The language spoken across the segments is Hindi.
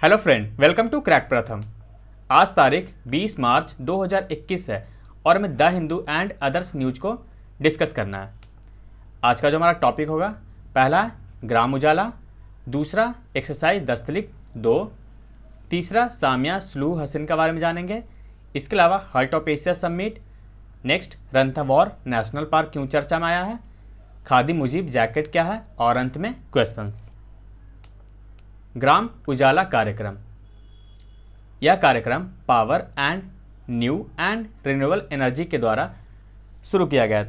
Hello friend, welcome to crack Pratham. आज तारीख 20 मार्च 2021 है और हमें the Hindu and others news को डिस्कस करना है। आज का जो हमारा टॉपिक होगा, पहला है ग्राम उजाला, दूसरा एक्सरसाइज दस्तलिक 2, तीसरा सामिया स्लू हसन के बारे में जानेंगे। इसके अलावा heart of Asia summit, next Ranthambore national park क्यों चर्चा में आया है, खादी मुजीब जैकेट क्या है, और अंत में क्वेश्चंस। ग्राम उजाला कार्यक्रम। यह कार्यक्रम power and new and renewable energy के द्वारा शुरू किया गया।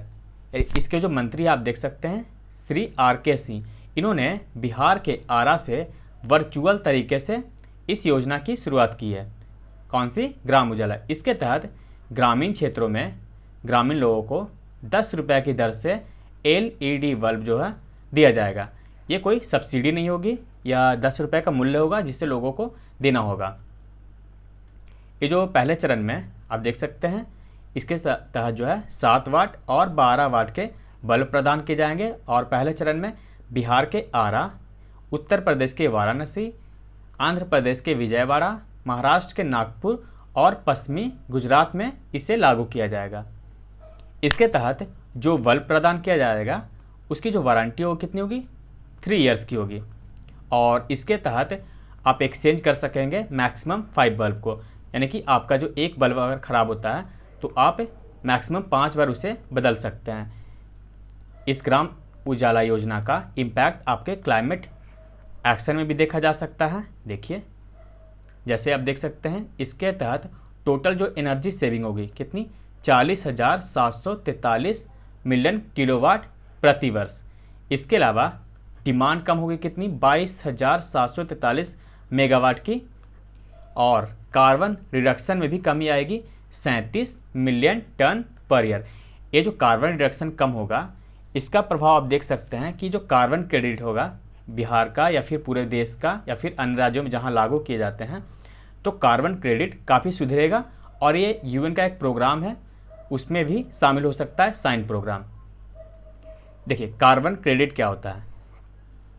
इसके जो मंत्री आप देख सकते हैं, श्री RK सिंह, इन्होंने बिहार के आरा से वर्चुअल तरीके से इस योजना की शुरुआत की है। कौन सी? ग्राम उजाला। इसके तहत ग्रामीण क्षेत्रों में ग्रामीण लोगों को 10 रुपये की दर से LED बल्ब जो है दिया जाएगा। ये कोई सब्सिडी नहीं होगी या 10 रुपये का मूल्य होगा जिससे लोगों को देना होगा। ये जो पहले चरण में आप देख सकते हैं, इसके तहत जो है 7 वाट और 12 वाट के बल्ब प्रदान किए जाएंगे। और पहले चरण में बिहार के आरा, उत्तर प्रदेश के वाराणसी, आंध्र प्रदेश के विजयवाड़ा, महाराष्ट्र के नागपुर और पश्चिमी गुजरात में इसे लागू किया जाएगा। इसके तहत जो बल्ब प्रदान किया जाएगा उसकी जो वारंटी होगी कितनी होगी? 3 इयर्स की होगी। और इसके तहत आप एक्सचेंज कर सकेंगे मैक्सिमम 5 बल्ब को, यानी कि आपका जो एक बल्ब अगर ख़राब होता है तो आप मैक्सिमम 5 बार उसे बदल सकते हैं। इस ग्राम उजाला योजना का इम्पैक्ट आपके क्लाइमेट एक्शन में भी देखा जा सकता है। देखिए, जैसे आप देख सकते हैं, इसके तहत टोटल जो एनर्जी सेविंग होगी कितनी? 40,743 मिलियन किलोवाट प्रति वर्ष। इसके अलावा डिमांड कम होगी कितनी? 22,743 मेगावाट की। और कार्बन रिडक्शन में भी कमी आएगी 37 मिलियन टन पर ईयर। ये जो कार्बन रिडक्शन कम होगा, इसका प्रभाव आप देख सकते हैं कि जो कार्बन क्रेडिट होगा बिहार का या फिर पूरे देश का या फिर अन्य राज्यों में जहां लागू किए जाते हैं, तो कार्बन क्रेडिट काफ़ी सुधरेगा। और ये UN का एक प्रोग्राम है, उसमें भी शामिल हो सकता है, साइन प्रोग्राम। देखिए, कार्बन क्रेडिट क्या होता है।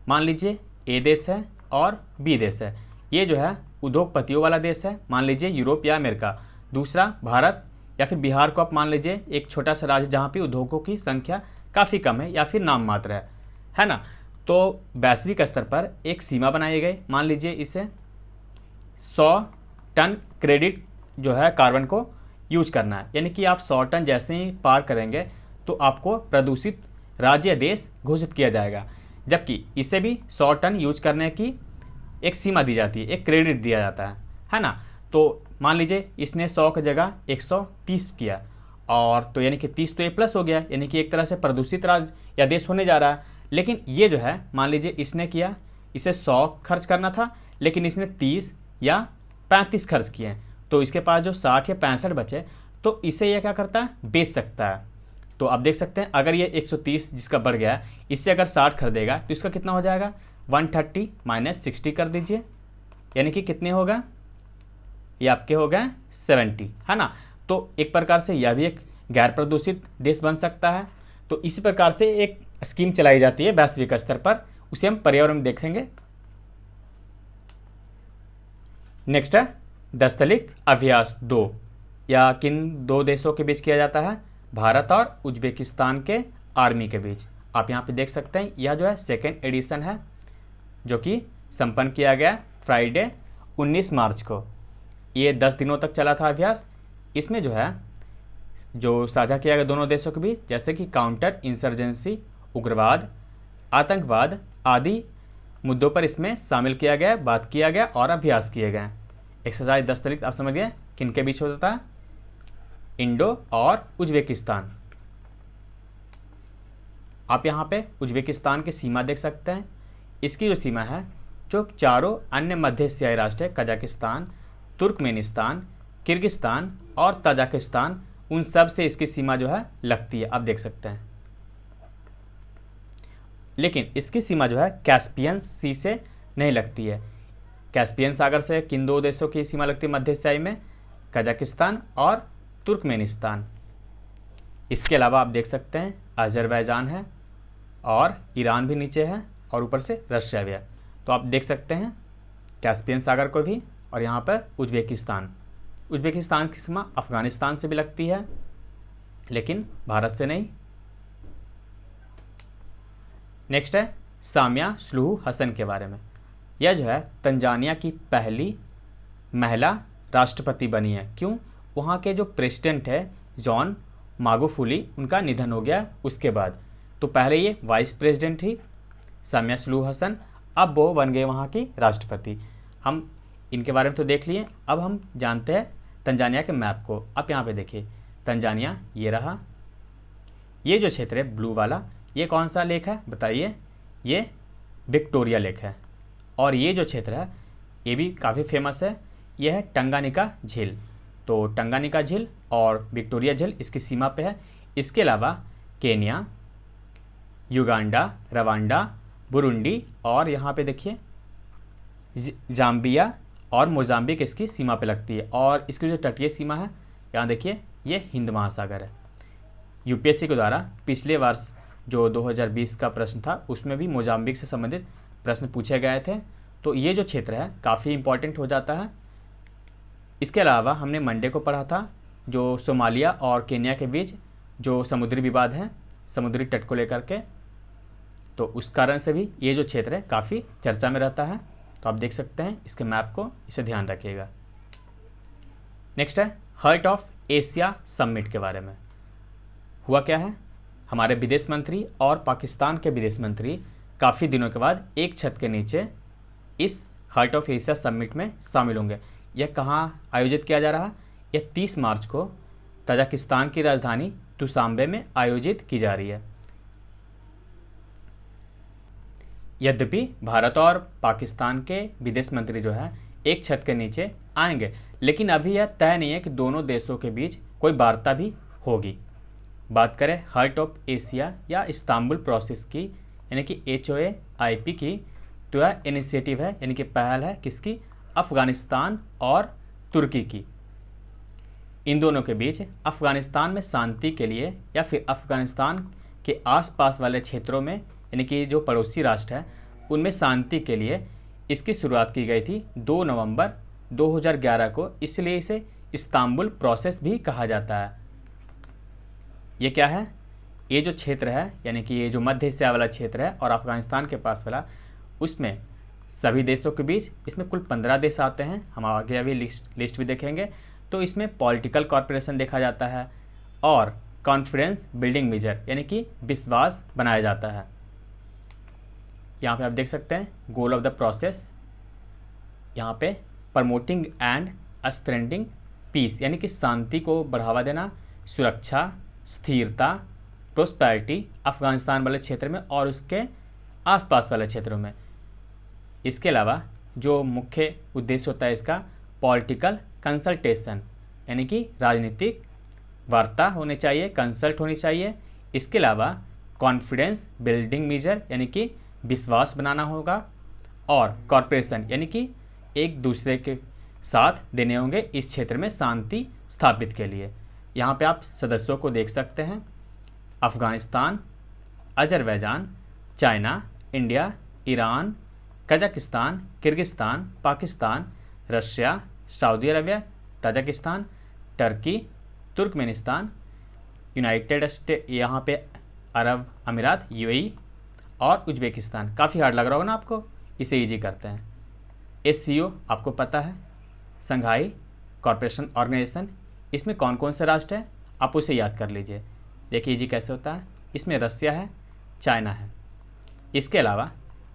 मान लीजिए A देश है और B देश है। ये जो है उद्योगपतियों वाला देश है, मान लीजिए यूरोप या अमेरिका। दूसरा भारत या फिर बिहार को आप मान लीजिए एक छोटा सा राज्य जहाँ पे उद्योगों की संख्या काफ़ी कम है या फिर नाम मात्र है ना। तो वैश्विक स्तर पर एक सीमा बनाई गई, मान लीजिए इसे 100 टन क्रेडिट जो है कार्बन को यूज करना है। यानी कि आप 100 टन जैसे ही पार करेंगे तो आपको प्रदूषित राज्य या देश घोषित किया जाएगा। जबकि इसे भी 100 टन यूज करने की एक सीमा दी जाती है, एक क्रेडिट दिया जाता है ना। तो मान लीजिए इसने 100 की जगह 130 किया, और तो यानी कि 30 तो ये प्लस हो गया, यानी कि एक तरह से प्रदूषित राज्य या देश होने जा रहा है। लेकिन ये जो है मान लीजिए इसने किया, इसे 100 खर्च करना था लेकिन इसने 30 या 35 खर्च किए, तो इसके पास जो 60 या 65 बचे, तो इसे ये क्या करता है? बेच सकता है। तो आप देख सकते हैं, अगर ये 130 जिसका बढ़ गया, इससे अगर 60 खरीदेगा तो इसका कितना हो जाएगा? 130 माइनस 60 कर दीजिए, यानी कि कितने होगा? ये आपके हो गए 70, है ना। तो एक प्रकार से यह भी एक गैर प्रदूषित देश बन सकता है। तो इसी प्रकार से एक स्कीम चलाई जाती है वैश्विक स्तर पर, उसे हम पर्यावरण में देखेंगे। नेक्स्ट है दस्तलिक अभ्यास 2, या किन 2 देशों के बीच किया जाता है? भारत और उज्बेकिस्तान के आर्मी के बीच। आप यहाँ पे देख सकते हैं, यह जो है 2nd एडिशन है जो कि संपन्न किया गया फ्राइडे 19 मार्च को। ये 10 दिनों तक चला था अभ्यास। इसमें जो है जो साझा किया गया दोनों देशों के बीच, जैसे कि काउंटर इंसर्जेंसी, उग्रवाद, आतंकवाद आदि मुद्दों पर इसमें शामिल किया गया, बात किया गया और अभ्यास किए गए। एक्सरसाइज दस्तलिक आप समझ गए किन के बीच होता है? इंडो और उज्बेकिस्तान। आप यहाँ पे उज्बेकिस्तान की सीमा देख सकते हैं। इसकी जो सीमा है, जो चारों अन्य मध्य एशियाई राष्ट्र है, कजाकिस्तान, तुर्कमेनिस्तान, किर्गिस्तान और तजाकिस्तान, उन सब से इसकी सीमा जो है लगती है, आप देख सकते हैं। लेकिन इसकी सीमा जो है कैस्पियन सी से नहीं लगती है। कैस्पियन सागर से किन 2 देशों की सीमा लगती है मध्य एशियाई में? कजाकिस्तान और तुर्कमेनिस्तान। इसके अलावा आप देख सकते हैं अजरबैजान है और ईरान भी नीचे है और ऊपर से रशिया भी है। तो आप देख सकते हैं कैस्पियन सागर को भी, और यहाँ पर उज्बेकिस्तान। उज्बेकिस्तान की सीमा अफ़गानिस्तान से भी लगती है, लेकिन भारत से नहीं। नेक्स्ट है सामिया सुलुहु हसन के बारे में। यह जो है तंजानिया की पहली महिला राष्ट्रपति बनी है। क्यों? वहाँ के जो प्रेसिडेंट है जॉन मागुफुली, उनका निधन हो गया उसके बाद। तो पहले ये वाइस प्रेसिडेंट थी सामिया सुलुहु हसन, अब वो बन गए वहाँ की राष्ट्रपति। हम इनके बारे में तो देख लिए, अब हम जानते हैं तंजानिया के मैप को। अब यहाँ पे देखिए तंजानिया ये रहा, ये जो क्षेत्र है ब्लू वाला, ये कौन सा लेक है बताइए? ये विक्टोरिया लेक है। और ये जो क्षेत्र है ये भी काफ़ी फेमस है, यह है टंगानिका झील। तो टंगानिका झील और विक्टोरिया झील इसकी सीमा पे है। इसके अलावा केन्या, युगांडा, रवांडा, बुरुंडी और यहाँ पे देखिए जाम्बिया और मोजाम्बिक इसकी सीमा पे लगती है। और इसकी जो तटीय सीमा है यहाँ देखिए ये हिंद महासागर है। यूपीएससी के द्वारा पिछले वर्ष जो 2020 का प्रश्न था उसमें भी मोजाम्बिक से संबंधित प्रश्न पूछे गए थे। तो ये जो क्षेत्र है काफ़ी इम्पोर्टेंट हो जाता है। इसके अलावा हमने मंडे को पढ़ा था जो सोमालिया और केन्या के बीच जो समुद्री विवाद है समुद्री तट को लेकर के, तो उस कारण से भी ये जो क्षेत्र है काफ़ी चर्चा में रहता है। तो आप देख सकते हैं इसके मैप को, इसे ध्यान रखिएगा। नेक्स्ट है हार्ट ऑफ एशिया समिट के बारे में। हुआ क्या है, हमारे विदेश मंत्री और पाकिस्तान के विदेश मंत्री काफ़ी दिनों के बाद एक छत के नीचे इस हार्ट ऑफ एशिया समिट में शामिल होंगे। यह कहाँ आयोजित किया जा रहा है? यह 30 मार्च को तजाकिस्तान की राजधानी दुशांबे में आयोजित की जा रही है। यद्यपि भारत और पाकिस्तान के विदेश मंत्री जो है एक छत के नीचे आएंगे, लेकिन अभी यह तय नहीं है कि दोनों देशों के बीच कोई वार्ता भी होगी। बात करें हार्ट ऑफ एशिया या इस्तांबुल प्रोसेस की, यानी कि HOAIP की, तो यह इनिशिएटिव है, यानी कि पहल है किसकी? अफ़गानिस्तान और तुर्की की। इन दोनों के बीच अफ़गानिस्तान में शांति के लिए या फिर अफ़गानिस्तान के आसपास वाले क्षेत्रों में, यानी कि जो पड़ोसी राष्ट्र हैं उनमें शांति के लिए इसकी शुरुआत की गई थी 2 नवंबर 2011 को, इसलिए इसे इस्तांबुल प्रोसेस भी कहा जाता है। ये क्या है? ये जो क्षेत्र है, यानी कि ये जो मध्य एशिया वाला क्षेत्र है और अफ़गानिस्तान के पास वाला, उसमें सभी देशों के बीच इसमें कुल 15 देश आते हैं। हम आगे अभी लिस्ट भी देखेंगे। तो इसमें पॉलिटिकल कॉर्पोरेशन देखा जाता है और कॉन्फिडेंस बिल्डिंग मेजर, यानी कि विश्वास बनाया जाता है। यहाँ पे आप देख सकते हैं गोल ऑफ द प्रोसेस, यहाँ पे प्रमोटिंग एंड स्ट्रेंथिंग पीस, यानी कि शांति को बढ़ावा देना, सुरक्षा, स्थिरता, प्रोस्पेरिटी अफ़गानिस्तान वाले क्षेत्र में और उसके आसपास वाले क्षेत्रों में। इसके अलावा जो मुख्य उद्देश्य होता है इसका पॉलिटिकल कंसल्टेशन, यानी कि राजनीतिक वार्ता होनी चाहिए, कंसल्ट होनी चाहिए। इसके अलावा कॉन्फिडेंस बिल्डिंग मेजर, यानी कि विश्वास बनाना होगा, और कॉर्पोरेशन, यानी कि एक दूसरे के साथ देने होंगे इस क्षेत्र में शांति स्थापित के लिए। यहाँ पे आप सदस्यों को देख सकते हैं, Afghanistan, Azerbaijan, China, India, Iran, Kazakhstan, Kyrgyzstan, Pakistan, Russia, Saudi Arabia, Tajikistan, Turkey, Turkmenistan, United state, यहाँ पे अरब अमीरात UAE और उज्बेकिस्तान। काफ़ी हार्ड लग रहा होगा ना आपको, इसे इजी करते हैं। SCO आपको पता है, संघाई कॉर्पोरेशन ऑर्गेनाइजेशन, इसमें कौन कौन से राष्ट्र हैं आप उसे याद कर लीजिए। देखिए इजी कैसे होता है, इसमें रसिया है, चाइना है, इसके अलावा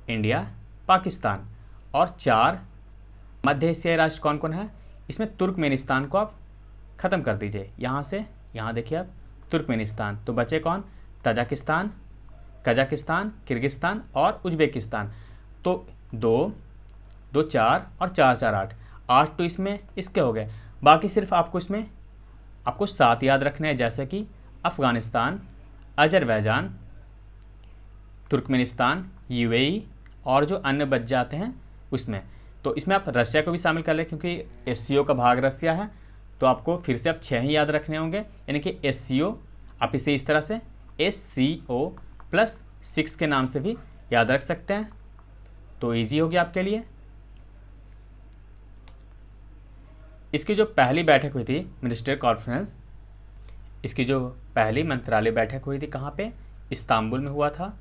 इंडिया, पाकिस्तान और 4 मध्य एशियाई राष्ट्र कौन कौन है? इसमें तुर्कमेनिस्तान को आप ख़त्म कर दीजिए, यहाँ से यहाँ देखिए आप तुर्कमेनिस्तान, तो बचे कौन? तजाकिस्तान, कजाकिस्तान, किर्गिस्तान और उज्बेकिस्तान। तो 2, 2, 4 और 4, 4, 8 तो इसमें इसके हो गए। बाकी सिर्फ आपको इसमें आपको 7 याद रखने हैं, जैसे कि अफ़गानिस्तान, अजरबैजान, तुर्कमेनिस्तान, UAE और जो अन्य बच जाते हैं उसमें। तो इसमें आप रसिया को भी शामिल कर लें, क्योंकि SCO का भाग रसिया है। तो आपको फिर से अब 6 ही याद रखने होंगे, यानी कि SCO आप इसे इस तरह से SCO+6 के नाम से भी याद रख सकते हैं। तो ईजी हो गया आपके लिए। इसकी जो पहली बैठक हुई थी मिनिस्टर कॉन्फ्रेंस, इसकी जो पहली मंत्रालय बैठक हुई थी कहाँ पे, इस्तांबुल में हुआ था,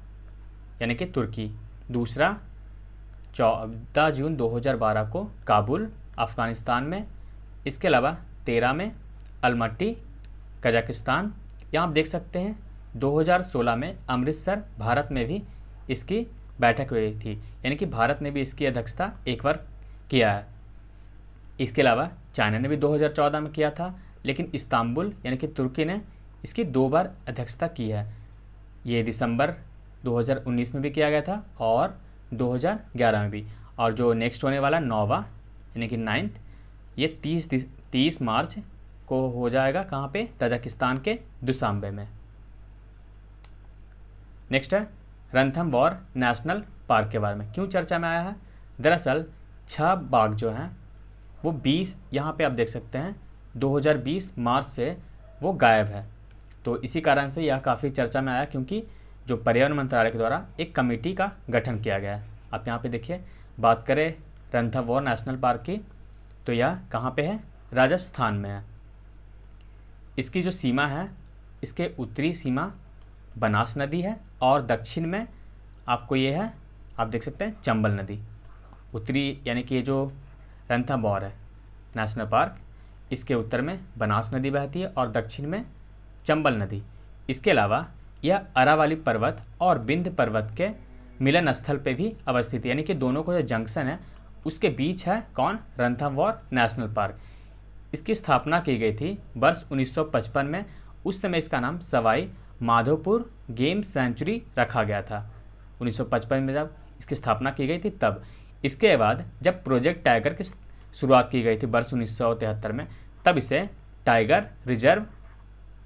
यानी कि तुर्की। दूसरा 14 जून 2012 को काबुल अफ़गानिस्तान में। इसके अलावा 13 में अलमट्टी कजाकिस्तान। यहाँ आप देख सकते हैं 2016 में अमृतसर भारत में भी इसकी बैठक हुई थी, यानी कि भारत ने भी इसकी अध्यक्षता एक बार किया है। इसके अलावा चाइना ने भी 2014 में किया था, लेकिन इस्तांबुल यानी कि तुर्की ने इसकी 2 बार अध्यक्षता की है। ये दिसंबर 2019 में भी किया गया था और 2011 में भी। और जो नेक्स्ट होने वाला 9वां यानी कि 9th, ये 30 मार्च को हो जाएगा कहाँ पे, तजाकिस्तान के दुशांबे में। नेक्स्ट है रणथंबोर नेशनल पार्क के बारे में क्यों चर्चा में आया है। दरअसल 6 बाघ जो हैं वो 20, यहाँ पे आप देख सकते हैं 2020 मार्च से वो गायब है। तो इसी कारण से यह काफ़ी चर्चा में आया, क्योंकि जो पर्यावरण मंत्रालय के द्वारा एक कमेटी का गठन किया गया है। आप यहाँ पे देखिए, बात करें रणथंबोर नेशनल पार्क की, तो यह कहाँ पे है, राजस्थान में है। इसकी जो सीमा है, इसके उत्तरी सीमा बनास नदी है और दक्षिण में आपको ये है, आप देख सकते हैं चंबल नदी। उत्तरी यानी कि ये जो रणथंबोर है नेशनल पार्क, इसके उत्तर में बनास नदी बहती है और दक्षिण में चंबल नदी। इसके अलावा यह अरावली पर्वत और विंध्य पर्वत के मिलन स्थल पे भी अवस्थित है, यानी कि दोनों को जो जंक्शन है उसके बीच है कौन, रणथंबोर नेशनल पार्क। इसकी स्थापना की गई थी वर्ष 1955 में। उस समय इसका नाम सवाई माधोपुर गेम सेंचुरी रखा गया था। 1955 में जब इसकी स्थापना की गई थी तब। इसके बाद जब प्रोजेक्ट टाइगर की शुरुआत की गई थी वर्ष 1973 में, तब इसे टाइगर रिजर्व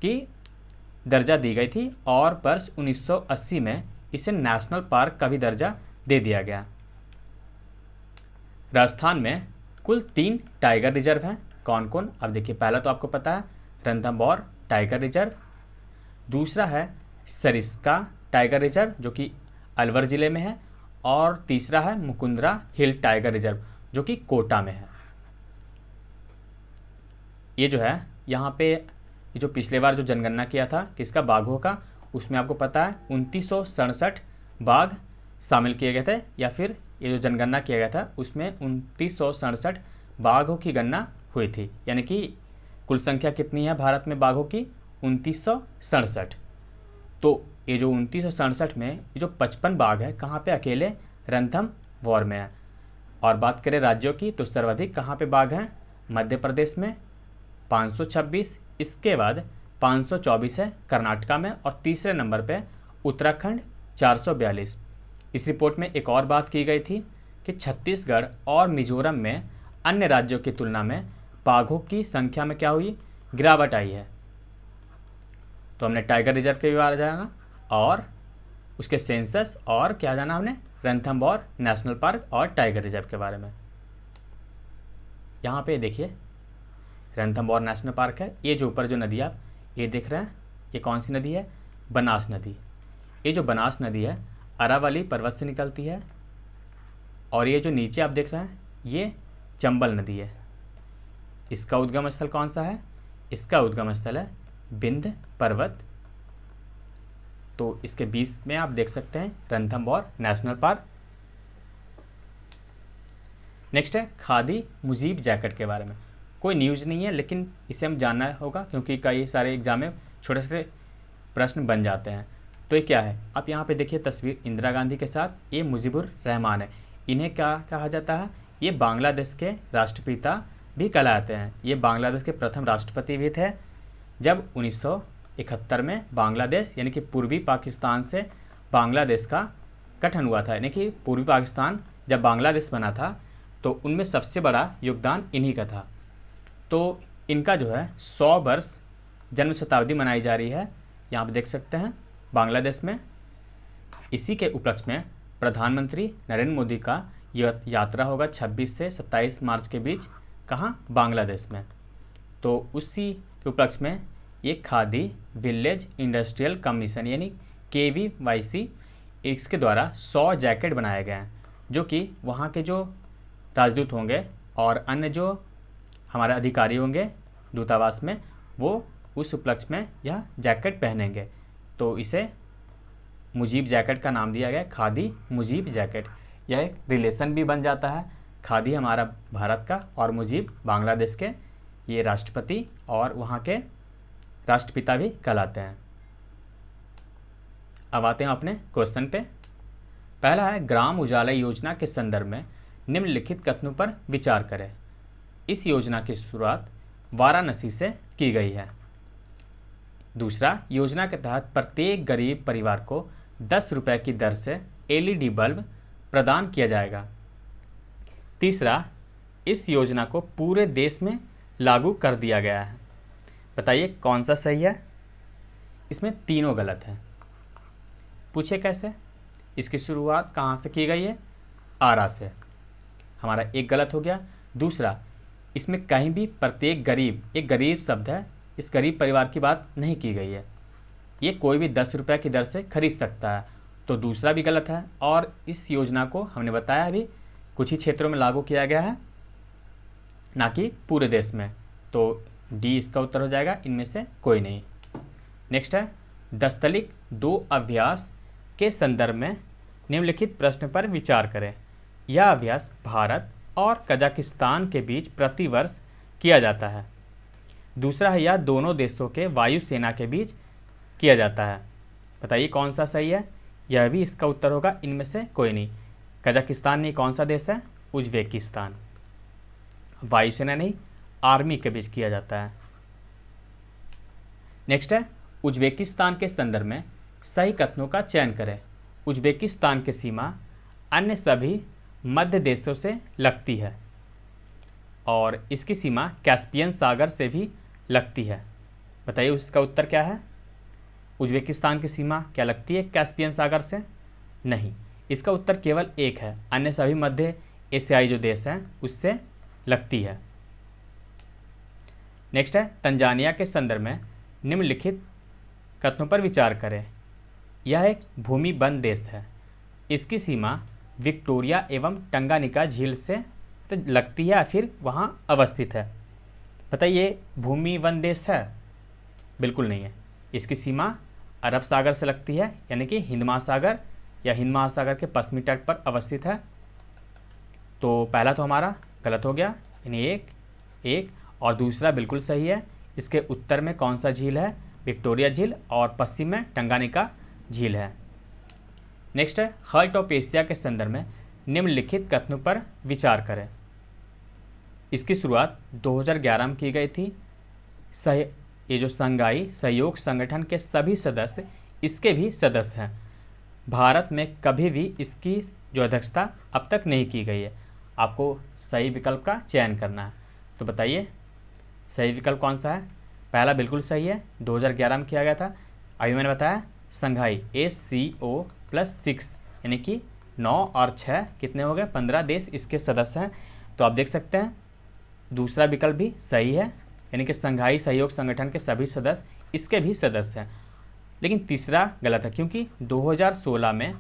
की दर्जा दी गई थी और वर्ष 1980 में इसे नेशनल पार्क का भी दर्जा दे दिया गया। राजस्थान में कुल 3 टाइगर रिजर्व हैं। कौन कौन, अब देखिए, पहला तो आपको पता है रणथंबोर टाइगर रिजर्व, दूसरा है सरिस्का टाइगर रिजर्व जो कि अलवर ज़िले में है, और तीसरा है मुकुंदरा हिल टाइगर रिजर्व जो कि कोटा में है। ये जो है यहाँ पे, ये जो पिछले बार जो जनगणना किया था किसका, बाघों का, उसमें आपको पता है 2967 बाघ शामिल किए गए थे, या फिर ये जो जनगणना किया गया था उसमें 2967 बाघों की गणना हुई थी, यानी कि कुल संख्या कितनी है भारत में बाघों की, 2967। तो ये जो 2967 में ये जो 55 बाघ है कहाँ पे, अकेले रणथंबोर में है। और बात करें राज्यों की, तो सर्वाधिक कहाँ पे बाघ हैं, मध्य प्रदेश में 526, इसके बाद 524 है कर्नाटका में, और तीसरे नंबर पे उत्तराखंड 442। इस रिपोर्ट में एक और बात की गई थी कि छत्तीसगढ़ और मिजोरम में अन्य राज्यों की तुलना में बाघों की संख्या में क्या हुई, गिरावट आई है। तो हमने टाइगर रिजर्व के बारे में जाना और उसके सेंसस, और क्या जाना हमने, रणथंबोर नेशनल पार्क और टाइगर रिजर्व के बारे में। यहाँ पे देखिए रणथंबोर नेशनल पार्क है। ये जो ऊपर जो नदी आप ये देख रहे हैं, ये कौन सी नदी है, बनास नदी। ये जो बनास नदी है अरावली पर्वत से निकलती है, और ये जो नीचे आप देख रहे हैं ये चंबल नदी है। इसका उद्गम स्थल कौन सा है, इसका उद्गम स्थल है विंध्य पर्वत। तो इसके बीच में आप देख सकते हैं रणथंबोर नेशनल पार्क। नेक्स्ट है खादी मुजीब जैकेट के बारे में। कोई न्यूज़ नहीं है, लेकिन इसे हम जानना होगा क्योंकि कई सारे एग्जाम में छोटे छोटे प्रश्न बन जाते हैं। तो ये क्या है, आप यहाँ पे देखिए तस्वीर इंदिरा गांधी के साथ, ये मुजीबुर रहमान है। इन्हें क्या कहा जाता है, ये बांग्लादेश के राष्ट्रपिता भी कहलाते हैं। ये बांग्लादेश के प्रथम राष्ट्रपति भी थे। जब 1971 में बांग्लादेश यानी कि पूर्वी पाकिस्तान से बांग्लादेश का गठन हुआ था, यानी कि पूर्वी पाकिस्तान जब बांग्लादेश बना था तो उनमें सबसे बड़ा योगदान इन्हीं का था। तो इनका जो है 100 वर्ष जन्म शताब्दी मनाई जा रही है, यहाँ पे देख सकते हैं बांग्लादेश में। इसी के उपलक्ष्य में प्रधानमंत्री नरेंद्र मोदी का यात्रा होगा 26 से 27 मार्च के बीच, कहाँ, बांग्लादेश में। तो उसी के उपलक्ष्य में ये खादी विलेज इंडस्ट्रियल कमीशन यानी KVYC, इसके द्वारा 100 जैकेट बनाए गए हैं, जो कि वहाँ के जो राजदूत होंगे और अन्य जो हमारे अधिकारी होंगे दूतावास में, वो उस उपलक्ष्य में यह जैकेट पहनेंगे। तो इसे मुजीब जैकेट का नाम दिया गया, खादी मुजीब जैकेट। यह एक रिलेशन भी बन जाता है, खादी हमारा भारत का और मुजीब बांग्लादेश के, ये राष्ट्रपति और वहाँ के राष्ट्रपिता भी कहलाते हैं। अब आते हैं अपने क्वेश्चन पे। पहला है, ग्राम उजाला योजना के संदर्भ में निम्नलिखित कथनों पर विचार करें। इस योजना की शुरुआत वाराणसी से की गई है। दूसरा, योजना के तहत प्रत्येक गरीब परिवार को 10 रुपये की दर से LED बल्ब प्रदान किया जाएगा। तीसरा, इस योजना को पूरे देश में लागू कर दिया गया है। बताइए कौन सा सही है? इसमें तीनों गलत हैं। पूछे कैसे? इसकी शुरुआत कहाँ से की गई है? आरा से। हमारा एक गलत हो गया। दूसरा, इसमें कहीं भी प्रत्येक गरीब, एक गरीब शब्द है, इस गरीब परिवार की बात नहीं की गई है। ये कोई भी 10 रुपये की दर से खरीद सकता है, तो दूसरा भी गलत है। और इस योजना को हमने बताया अभी कुछ ही क्षेत्रों में लागू किया गया है, ना कि पूरे देश में। तो डी इसका उत्तर हो जाएगा, इनमें से कोई नहीं। नेक्स्ट है, दस्तलिक 2 अभ्यास के संदर्भ में निम्नलिखित प्रश्न पर विचार करें। यह अभ्यास भारत और कजाकिस्तान के बीच प्रतिवर्ष किया जाता है। दूसरा है, यह दोनों देशों के वायुसेना के बीच किया जाता है। बताइए कौन सा सही है? यह भी इसका उत्तर होगा, इनमें से कोई नहीं। कजाकिस्तान नहीं, कौन सा देश है? उज्बेकिस्तान। वायुसेना नहीं, आर्मी के बीच किया जाता है। नेक्स्ट है, उज्बेकिस्तान के संदर्भ में सही कथनों का चयन करें। उज्बेकिस्तान की सीमा अन्य सभी मध्य देशों से लगती है और इसकी सीमा कैस्पियन सागर से भी लगती है। बताइए उसका उत्तर क्या है? उज्बेकिस्तान की सीमा क्या लगती है कैस्पियन सागर से? नहीं, इसका उत्तर केवल एक है, अन्य सभी मध्य एशियाई जो देश हैं उससे लगती है। नेक्स्ट है, तंजानिया के संदर्भ में निम्नलिखित कथनों पर विचार करें। यह एक भूमिबंध देश है। इसकी सीमा विक्टोरिया एवं टंगानिका झील से तो लगती है या फिर वहाँ अवस्थित है। बताइए भूमिबंध देश है? बिल्कुल नहीं है। इसकी सीमा अरब सागर से लगती है, यानी कि हिंद महासागर या हिंद महासागर के पश्चिमी तट पर अवस्थित है। तो पहला तो हमारा गलत हो गया, यानी एक और दूसरा बिल्कुल सही है। इसके उत्तर में कौन सा झील है? विक्टोरिया झील, और पश्चिम में टंगानिका झील है। नेक्स्ट है, हार्ट ऑफ एशिया के संदर्भ में निम्नलिखित कथनों पर विचार करें। इसकी शुरुआत 2011 में की गई थी। ये जो संघाई सहयोग संगठन के सभी सदस्य इसके भी सदस्य हैं। भारत में कभी भी इसकी जो अध्यक्षता अब तक नहीं की गई है। आपको सही विकल्प का चयन करना है। तो बताइए सही विकल्प कौन सा है? पहला बिल्कुल सही है, 2011 में किया गया था। अभी मैंने बताया संघाई SCO+6, यानी कि 9 और 6 कितने हो गए? 15 देश इसके सदस्य हैं। तो आप देख सकते हैं दूसरा विकल्प भी सही है, यानी कि संघाई सहयोग संगठन के सभी सदस्य इसके भी सदस्य हैं। लेकिन तीसरा गलत है, क्योंकि 2016 में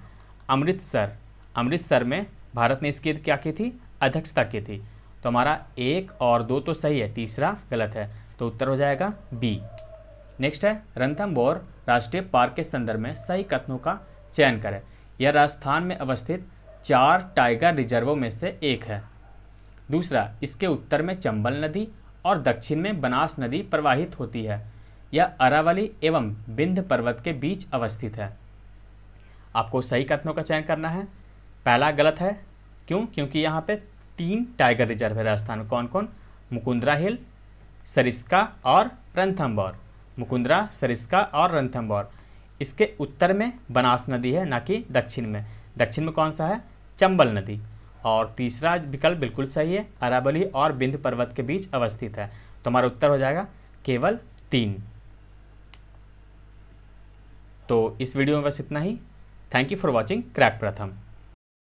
अमृतसर में भारत ने इसकी क्या की थी? अध्यक्षता की थी। तो हमारा 1 और 2 तो सही है, तीसरा गलत है। तो उत्तर हो जाएगा बी। नेक्स्ट है, रणथंभौर राष्ट्रीय पार्क के संदर्भ में सही कथनों का चयन करें। यह राजस्थान में अवस्थित 4 टाइगर रिजर्वों में से एक है। दूसरा, इसके उत्तर में चंबल नदी और दक्षिण में बनास नदी प्रवाहित होती है। यह अरावली एवं विंध्य पर्वत के बीच अवस्थित है। आपको सही कथनों का चयन करना है। पहला गलत है, क्यों? क्योंकि यहाँ पे 3 टाइगर रिजर्व है राजस्थान में। कौन कौन? मुकुंदरा हिल, सरिस्का और रणथंभौर। मुकुंदरा, सरिस्का और रणथंभौर। इसके उत्तर में बनास नदी है, ना कि दक्षिण में। दक्षिण में कौन सा है? चंबल नदी। और तीसरा विकल्प बिल्कुल सही है, अरावली और विंध्य पर्वत के बीच अवस्थित है। तो हमारा उत्तर हो जाएगा केवल 3। तो इस वीडियो में बस इतना ही। Thank you for watching crack प्रथम।